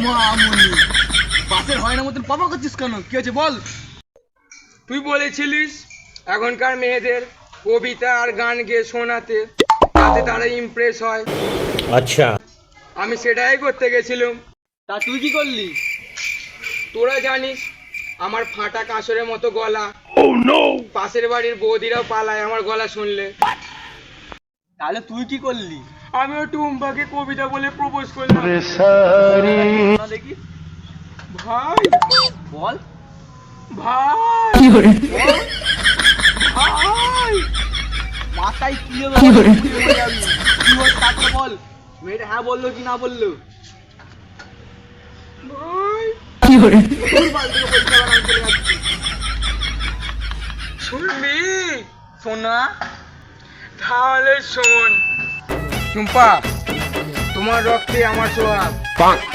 মামুনি বাসের হয় না মতন পাপা করছিস কেন? কি হয়েছে বল? তুই বলেছিলিস এখনকার মেয়েদের কবিতা আর গান গেয়ে শোনাতে, তাতে তারা ইমপ্রেস হয়। अच्छा আমি সেটাই করতে গেছিলাম। তা তুই কি করলি? তোরা জানিস আমার ফাটা কাঁসরের মতো গলা। পাশের বাড়ির বৌদিরাও পালায় আমার গলা শুনলে। তাহলে তুই কি করলি? আমিও টুম্পাকে কবিতা বলে প্রপোজ করলাম। না দেখি ভাই বল। ভাই ভাই মাথায় কি হবে? কি হচ্ছে তারপরে বল। মেয়েটা হ্যাঁ বললো কি না বললো? ভাই তোর বাল থেকে পরীক্ষা বানানো চলে যাচ্ছে। শুনবি? শোনা তাহলে শোন। টুম্পা, তোমার রক্তে আমার সোহাগ,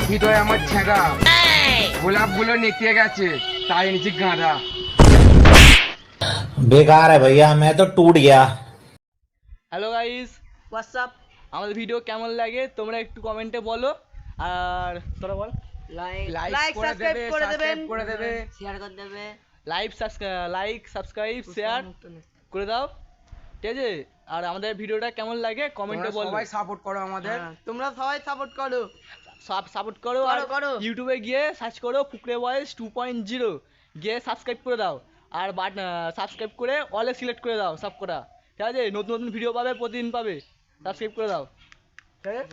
হৃদয় আমার ছেঁড়া, গোলাপগুলো নেকিয়ে গেছে তাই নিচে গাঁদা। बेकार है भैया मैं तो टूट गया। Hello guys, WhatsApp. আমাদের ভিডিও কেমন লাগে তোমরা একটু কমেন্টে বলো। আর তোরা বল। লাইক করে দেবে, সাবস্ক্রাইব করে দেবে। লাইক সাবস্ক্রাইব শেয়ার করে দাও, ঠিক আছে? আর আমাদের ভিডিওটা কেমন লাগে কমেন্টে তোমরা বলো। সবাই সাপোর্ট করো আমাদের। তোমরা সবাই সাপোর্ট করো। সাপোর্ট করো আর ইউটিউবে গিয়ে সার্চ করো ফুকরে বয়েস 2.0, গিয়ে সাবস্ক্রাইব করে দাও। আর সাবস্ক্রাইব করে অলে সিলেক্ট করে দাও সব করা, ঠিক আছে? নতুন নতুন ভিডিও পাবে, প্রতিদিন পাবে। সাবস্ক্রাইব করে দাও, ঠিক আছে?